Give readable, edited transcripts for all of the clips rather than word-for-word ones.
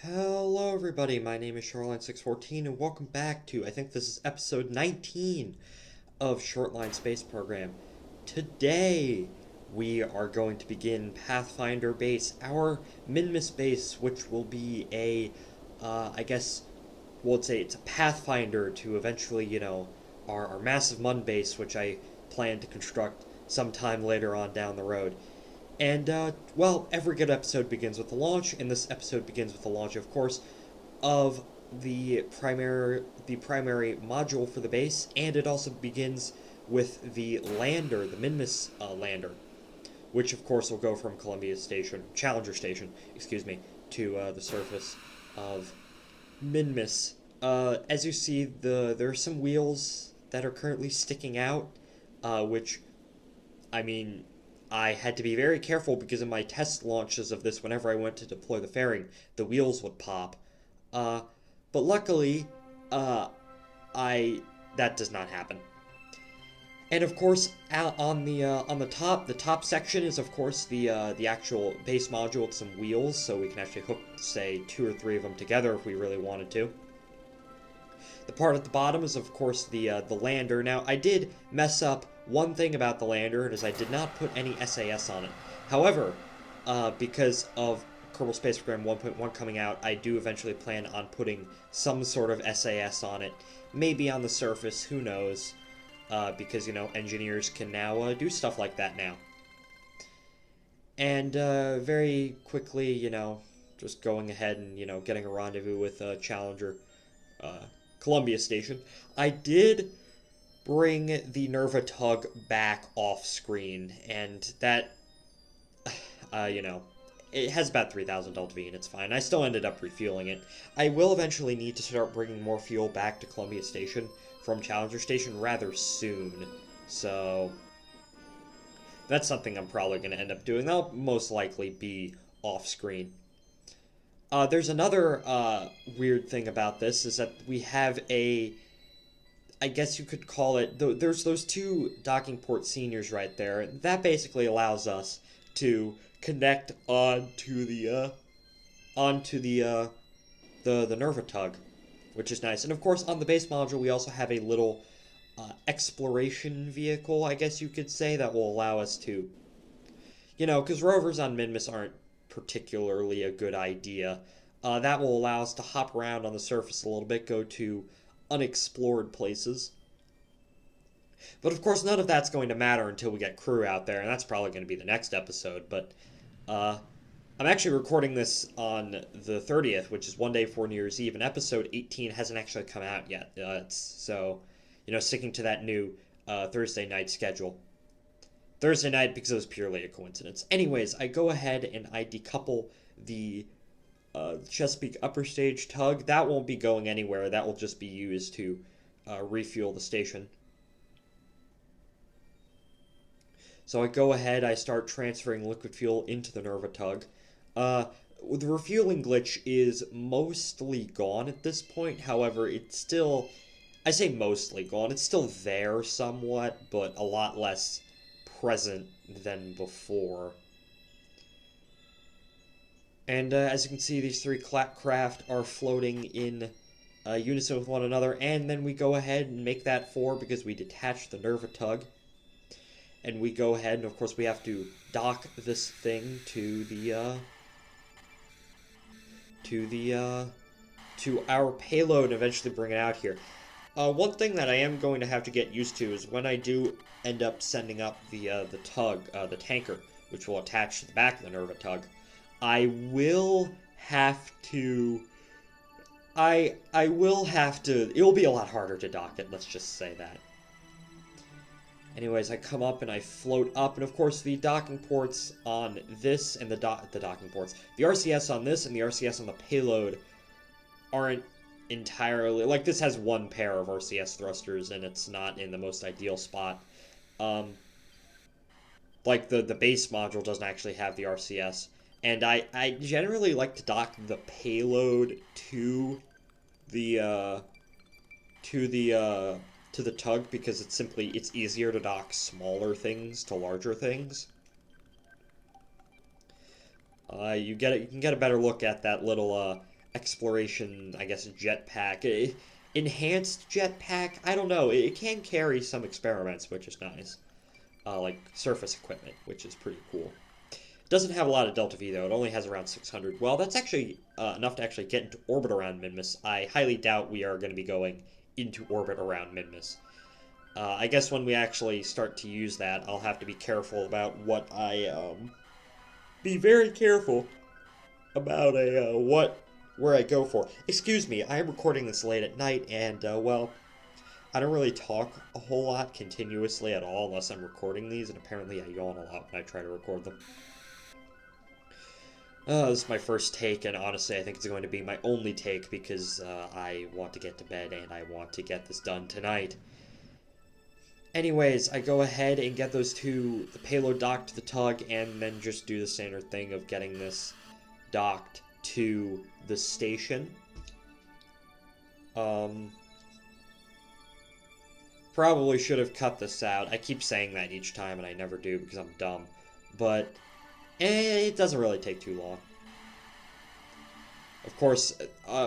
Hello everybody, my name is Shortline614 and welcome back to, I think this is episode 19 of Shortline Space Program. Today we are going to begin Pathfinder Base, our Minmus base, which will be I guess, we'll say it's a Pathfinder to eventually, our massive Mun base, which I plan to construct sometime later on down the road. And, well, every good episode begins with the launch, and this episode begins with the launch, of course, of the primary module for the base, and it also begins with the lander, the Minmus lander, which, of course, will go from Challenger Station, excuse me, to the surface of Minmus. As you see, there are some wheels that are currently sticking out, which, I mean, I had to be very careful because in my test launches of this, whenever I went to deploy the fairing, the wheels would pop. But luckily, that does not happen. And of course, on the top section is of course the actual base module with some wheels, so we can actually hook, say, 2 or 3 of them together if we really wanted to. The part at the bottom is, of course, the lander. Now, I did mess up one thing about the lander, is I did not put any SAS on it. However, because of Kerbal Space Program 1.1 coming out, I do eventually plan on putting some sort of SAS on it. Maybe on the surface, who knows? Because, engineers can now do stuff like that now. And very quickly, just going ahead and, getting a rendezvous with Challenger Columbia Station. I did bring the Nerva tug back off screen, and that, it has about 3,000 LTV and it's fine. I still ended up refueling it. I will eventually need to start bringing more fuel back to Columbia Station from Challenger Station rather soon, so that's something I'm probably going to end up doing. That'll most likely be off screen. There's another weird thing about this, is that we have I guess you could call it, there's those 2 docking port seniors right there. That basically allows us to connect onto the Nerva tug, which is nice. And of course, on the base module, we also have a little exploration vehicle, I guess you could say, that will allow us to, because rovers on Minmus aren't particularly a good idea. That will allow us to hop around on the surface a little bit, go to unexplored places. But of course, none of that's going to matter until we get crew out there, and that's probably going to be the next episode. But I'm actually recording this on the 30th, which is one day before New Year's Eve, and episode 18 hasn't actually come out yet. So, sticking to that new Thursday night schedule. Thursday night because it was purely a coincidence. Anyways, I go ahead and I decouple the Chesapeake upper stage tug. That won't be going anywhere. That will just be used to refuel the station. So I go ahead, I start transferring liquid fuel into the Nerva tug. The refueling glitch is mostly gone at this point. However, it's still, I say mostly gone, it's still there somewhat, but a lot less present than before. And as you can see, these 3 craft are floating in unison with one another, and then we go ahead and make that 4 because we detached the Nerva tug. And we go ahead, and of course we have to dock this thing to our payload and eventually bring it out here. One thing that I am going to have to get used to is when I do end up sending up the tanker, which will attach to the back of the Nerva tug, I will have to, it will be a lot harder to dock it, let's just say that. Anyways, I come up and I float up, and of course the docking ports on this and the docking ports, the RCS on this and the RCS on the payload aren't entirely, like, this has 1 pair of RCS thrusters and it's not in the most ideal spot. Like the base module doesn't actually have the RCS, and I generally like to dock the payload to the tug because it's easier to dock smaller things to larger things. You can get a better look at that little exploration, I guess, jetpack. Enhanced jetpack? I don't know. It can carry some experiments, which is nice. Like surface equipment, which is pretty cool. Doesn't have a lot of Delta V, though. It only has around 600. Well, that's actually enough to actually get into orbit around Minmus. I highly doubt we are going to be going into orbit around Minmus. I guess when we actually start to use that, I'll have to be careful about what I, be very careful about where I go for. Excuse me, I am recording this late at night, and, well, I don't really talk a whole lot continuously at all unless I'm recording these, and apparently I yawn a lot when I try to record them. This is my first take, and honestly, I think it's going to be my only take because I want to get to bed and I want to get this done tonight. Anyways, I go ahead and get the payload docked to the tug, and then just do the standard thing of getting this docked to the station. Probably should have cut this out. I keep saying that each time, and I never do because I'm dumb. But it doesn't really take too long. Of course,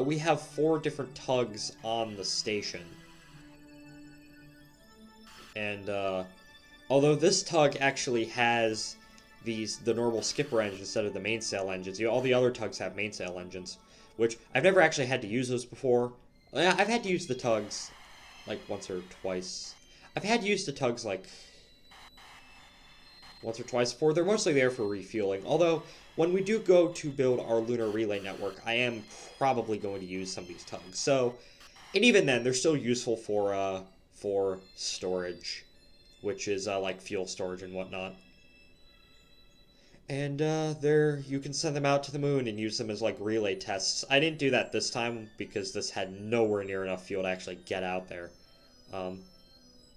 we have 4 different tugs on the station. And, although this tug actually has the normal skipper engine instead of the mainsail engines, all the other tugs have mainsail engines, which I've never actually had to use those before. I've had to use the tugs, like, once or twice. I've had to use the tugs, like, once or twice before. They're mostly there for refueling, although when we do go to build our lunar relay network, I am probably going to use some of these tugs. So, and even then, they're still useful for storage, which is like fuel storage and whatnot. And there, you can send them out to the moon and use them as like relay tests. I didn't do that this time because this had nowhere near enough fuel to actually get out there. At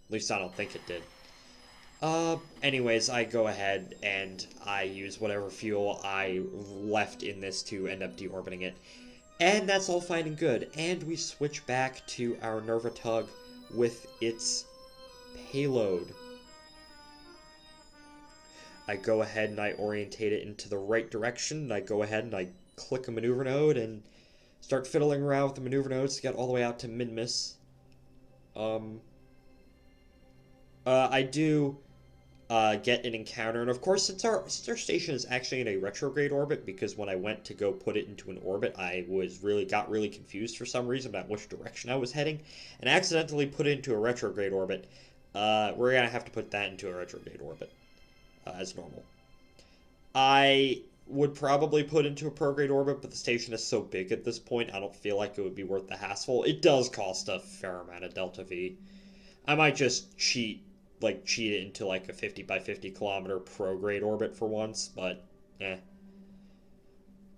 least I don't think it did. Anyways, I go ahead and I use whatever fuel I left in this to end up deorbiting it. And that's all fine and good. And we switch back to our Nerva tug with its payload. I go ahead and I orientate it into the right direction, and I go ahead and I click a maneuver node and start fiddling around with the maneuver nodes to get all the way out to Minmus. I do get an encounter, and of course, since our station is actually in a retrograde orbit, because when I went to go put it into an orbit, I got really confused for some reason about which direction I was heading, and accidentally put it into a retrograde orbit. We're gonna have to put that into a retrograde orbit as normal. I would probably put into a prograde orbit, but the station is so big at this point, I don't feel like it would be worth the hassle. It does cost a fair amount of Delta V. I might just cheat it into like a 50 by 50 kilometer prograde orbit for once, but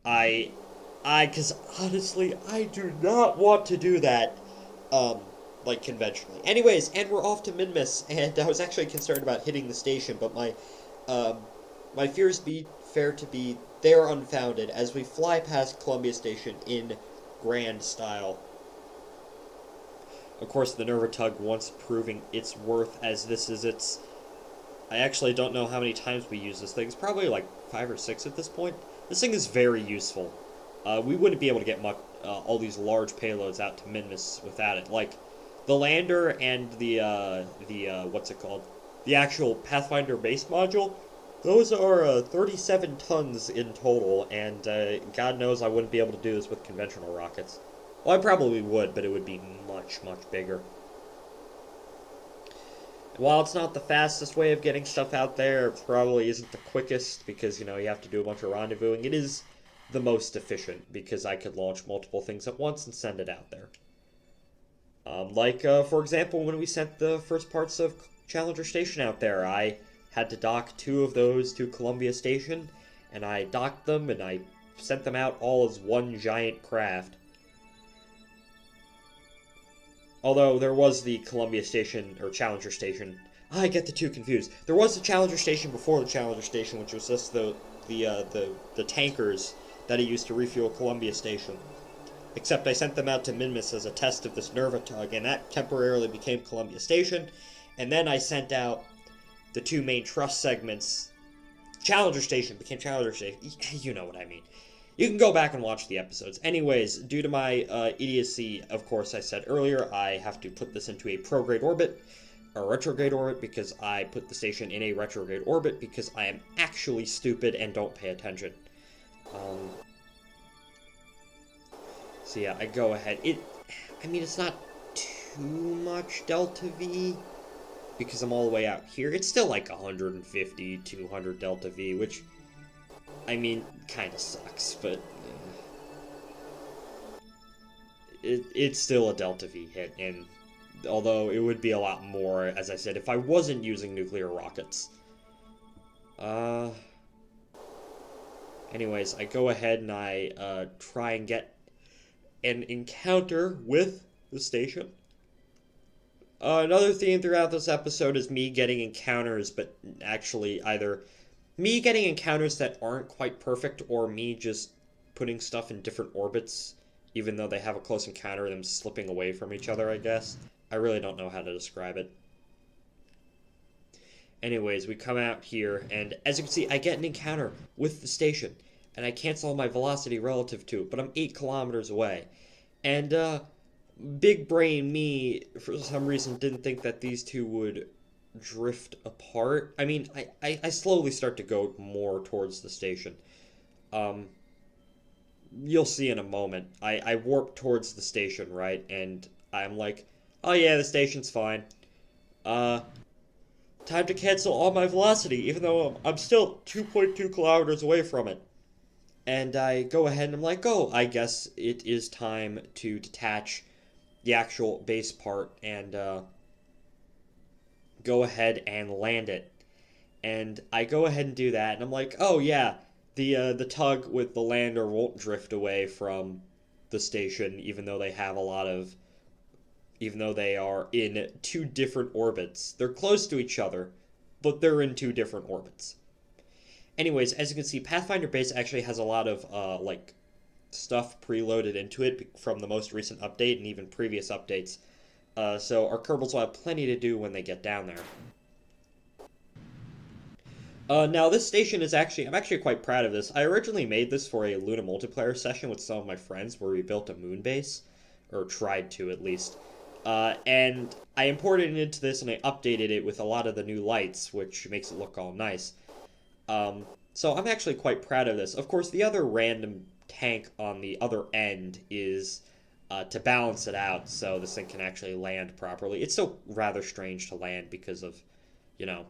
because honestly, I do not want to do that, like conventionally. Anyways, and we're off to Minmus, and I was actually concerned about hitting the station, but my fears they're unfounded as we fly past Columbia Station in grand style. Of course, the Nerva tug, once proving its worth as this is its... I actually don't know how many times we use this thing. It's probably like 5 or 6 at this point. This thing is very useful. We wouldn't be able to get all these large payloads out to Minmus without it. Like, the lander and what's it called? The actual Pathfinder Base module, those are 37 tons in total, and God knows I wouldn't be able to do this with conventional rockets. Well, I probably would, but it would be much, much bigger. While it's not the fastest way of getting stuff out there, it probably isn't the quickest because, you have to do a bunch of rendezvousing. It is the most efficient because I could launch multiple things at once and send it out there. For example, when we sent the first parts of Challenger Station out there, I had to dock 2 of those to Columbia Station, and I docked them and I sent them out all as one giant craft. Although there was the Columbia Station, or Challenger Station. I get the 2 confused. There was the Challenger Station before the Challenger Station, which was just the tankers that I used to refuel Columbia Station. Except I sent them out to Minmus as a test of this Nerva tug, and that temporarily became Columbia Station. And then I sent out the 2 main truss segments. Challenger Station became Challenger Station. You know what I mean. You can go back and watch the episodes. Anyways, due to my idiocy, of course, I said earlier, I have to put this into a prograde orbit, or retrograde orbit, because I put the station in a retrograde orbit because I am actually stupid and don't pay attention. So yeah, I go ahead. I mean, it's not too much delta V, because I'm all the way out here. It's still like 150, 200 delta V, which, I mean, kind of sucks, but it's still a delta V hit, and although it would be a lot more, as I said, if I wasn't using nuclear rockets. Anyways, I go ahead and I try and get an encounter with the station. Another theme throughout this episode is me getting encounters, but actually either me getting encounters that aren't quite perfect, or me just putting stuff in different orbits, even though they have a close encounter, them slipping away from each other, I guess. I really don't know how to describe it. Anyways, we come out here, and as you can see, I get an encounter with the station, and I cancel my velocity relative to it, but I'm 8 kilometers away. And, big brain me, for some reason, didn't think that these two would drift apart. I mean, I slowly start to go more towards the station. You'll see in a moment. I warp towards the station, right? And I'm like, oh yeah, the station's fine. Time to cancel all my velocity, even though I'm still 2.2 kilometers away from it. And I go ahead and I'm like, oh, I guess it is time to detach the actual base part and go ahead and land it. And I go ahead and do that, and I'm like, oh yeah, the tug with the lander won't drift away from the station, even though they have a lot of, even though they are in 2 different orbits. They're close to each other, but they're in 2 different orbits. Anyways, as you can see, Pathfinder Base actually has a lot of like stuff preloaded into it from the most recent update and even previous updates. So our Kerbals will have plenty to do when they get down there. Now this station is I'm actually quite proud of this. I originally made this for a Luna multiplayer session with some of my friends where we built a moon base, or tried to at least. And I imported it into this and I updated it with a lot of the new lights, which makes it look all nice. So I'm actually quite proud of this. Of course, the other random tank on the other end is to balance it out so this thing can actually land properly. It's still rather strange to land because of, you know,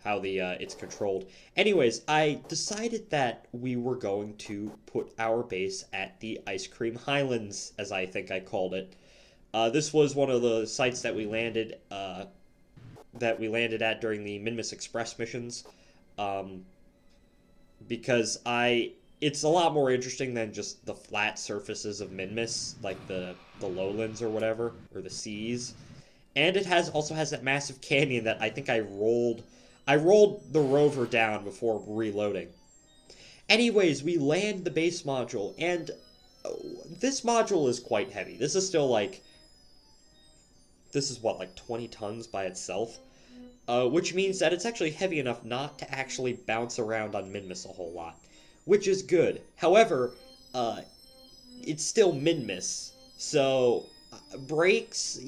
how it's controlled. Anyways, I decided that we were going to put our base at the Ice Cream Highlands, as I think I called it. This was one of the sites that we landed at during the Minmus Express missions. Because it's a lot more interesting than just the flat surfaces of Minmus, like the lowlands or whatever, or the seas. And it also has that massive canyon that I think I rolled the rover down before reloading. Anyways, we land the base module, and this module is quite heavy. This is still like, like 20 tons by itself. Which means that it's actually heavy enough not to actually bounce around on Minmus a whole lot, which is good. However, it's still Minmus, so brakes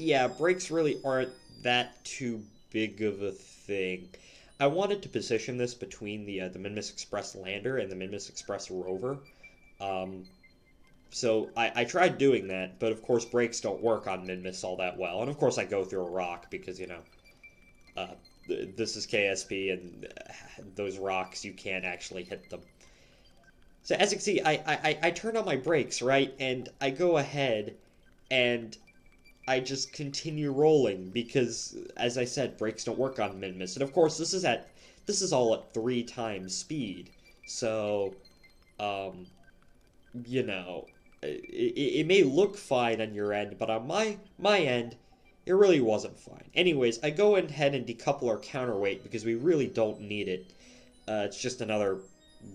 really aren't that too big of a thing. I wanted to position this between the Minmus Express lander and the Minmus Express rover. So I tried doing that, but of course brakes don't work on Minmus all that well, and of course I go through a rock because, you know, this is KSP, and those rocks, you can't actually hit them. So as you can see, I turn on my brakes, right? And I go ahead, and I just continue rolling, because, as I said, brakes don't work on Minmus. And of course, this is all at 3 times speed. So, you know, it may look fine on your end, but on my end, it really wasn't fine. Anyways, I go ahead and decouple our counterweight because we really don't need it. It's just another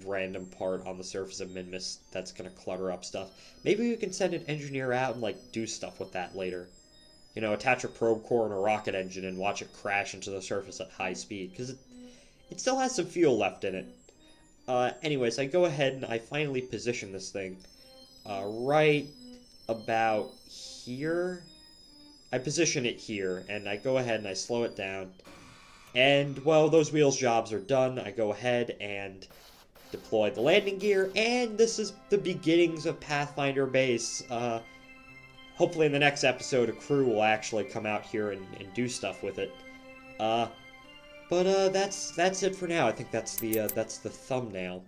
random part on the surface of Minmus that's going to clutter up stuff. Maybe we can send an engineer out and, like, do stuff with that later. You know, attach a probe core and a rocket engine and watch it crash into the surface at high speed, because it still has some fuel left in it. Anyways, I go ahead and I finally position this thing right about here. I position it here, and I go ahead and I slow it down. And, well, those wheels jobs are done. I go ahead and deploy the landing gear, and this is the beginnings of Pathfinder Base. Hopefully in the next episode, a crew will actually come out here and do stuff with it. But that's it for now. I think that's the thumbnail.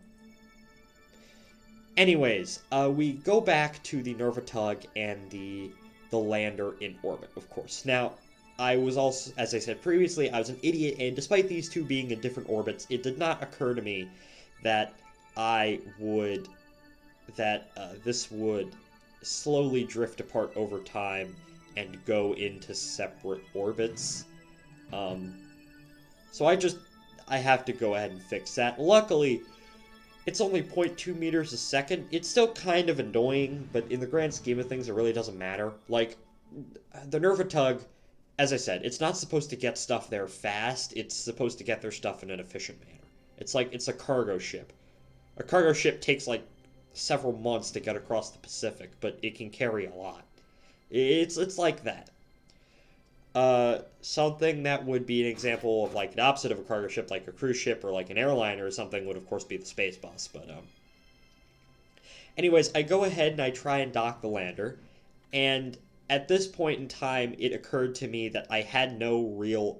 Anyways, we go back to the Nervatug and the lander in orbit, of course. Now, I was also, as I said previously, I was an idiot, and despite these two being in different orbits, it did not occur to me that this would slowly drift apart over time and go into separate orbits. So I have to go ahead and fix that. Luckily, it's only 0.2 meters a second. It's still kind of annoying, but in the grand scheme of things, it really doesn't matter. Like, the Nervatug, as I said, it's not supposed to get stuff there fast. It's supposed to get their stuff in an efficient manner. It's like, it's a cargo ship. A cargo ship takes, like, several months to get across the Pacific, but it can carry a lot. It's like that. Something that would be an example of, like, the opposite of a cargo ship, like a cruise ship or like an airliner or something, would of course be the space bus, but, anyways, I go ahead and I try and dock the lander, and at this point in time, it occurred to me that I had no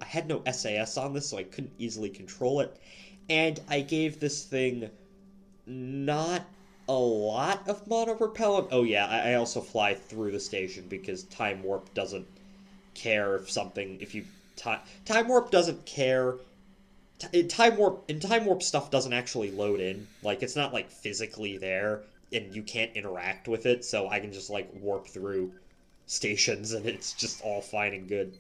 SAS on this, so I couldn't easily control it, and I gave this thing not a lot of monopropellant. Oh yeah, I also fly through the station because Time Warp doesn't care Time Warp doesn't care. Time Warp stuff doesn't actually load in. Like, it's not like physically there and you can't interact with it, so I can just like warp through stations and it's just all fine and good.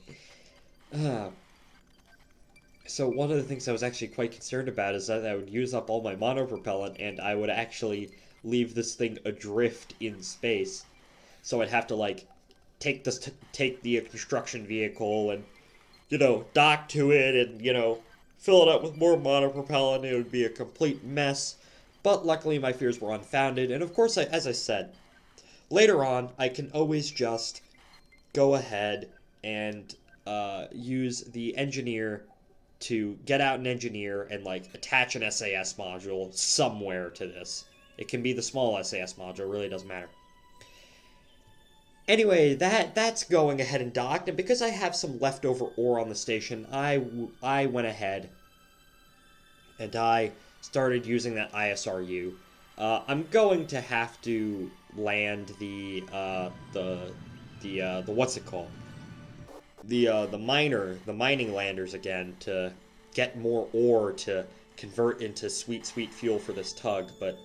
So one of the things I was actually quite concerned about is that I would use up all my monopropellant and I would actually leave this thing adrift in space. So I'd have to like take the construction vehicle and, dock to it and, fill it up with more monopropellant. It would be a complete mess. But luckily my fears were unfounded, and of course, as I said, later on I can always just go ahead and use the engineer to get out an engineer and like attach an SAS module somewhere to this. It can be the small SAS module, it really doesn't matter. Anyway, that's going ahead and docked, and because I have some leftover ore on the station, I went ahead and I started using that ISRU. I'm going to have to land the what's it called? The mining landers again to get more ore to convert into sweet fuel for this tug, but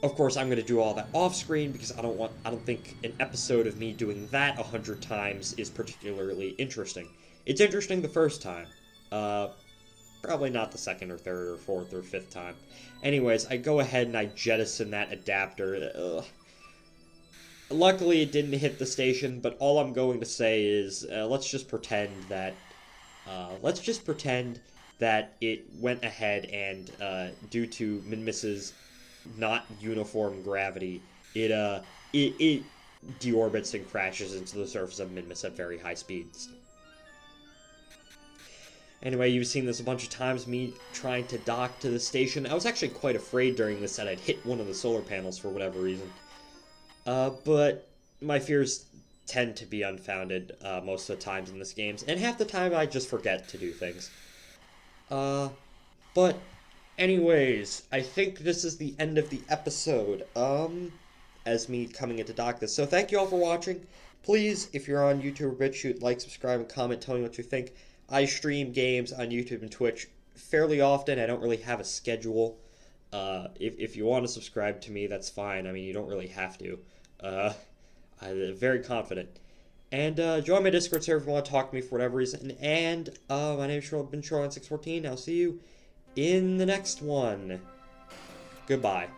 of course I'm going to do all that off screen because I don't think an episode of me doing that 100 times is particularly interesting. It's interesting the first time. Probably not the second or third or fourth or fifth time. Anyways, I go ahead and I jettison that adapter. Luckily, it didn't hit the station, but all I'm going to say is, let's just pretend that it went ahead and, due to Minmus's not uniform gravity, it deorbits and crashes into the surface of Minmus at very high speeds. Anyway, you've seen this a bunch of times, me trying to dock to the station. I was actually quite afraid during this that I'd hit one of the solar panels for whatever reason. But my fears tend to be unfounded most of the times in this game, and half the time I just forget to do things. But anyways, I think this is the end of the episode, as me coming into dock this. So thank you all for watching. Please, if you're on YouTube or BitChute, like, subscribe, and comment, tell me what you think. I stream games on YouTube and Twitch fairly often. I don't really have a schedule. If you want to subscribe to me, that's fine. I mean, you don't really have to. I'm very confident. And join my Discord server if you want to talk to me for whatever reason. And my name is Shortline 614. I'll see you in the next one. Goodbye.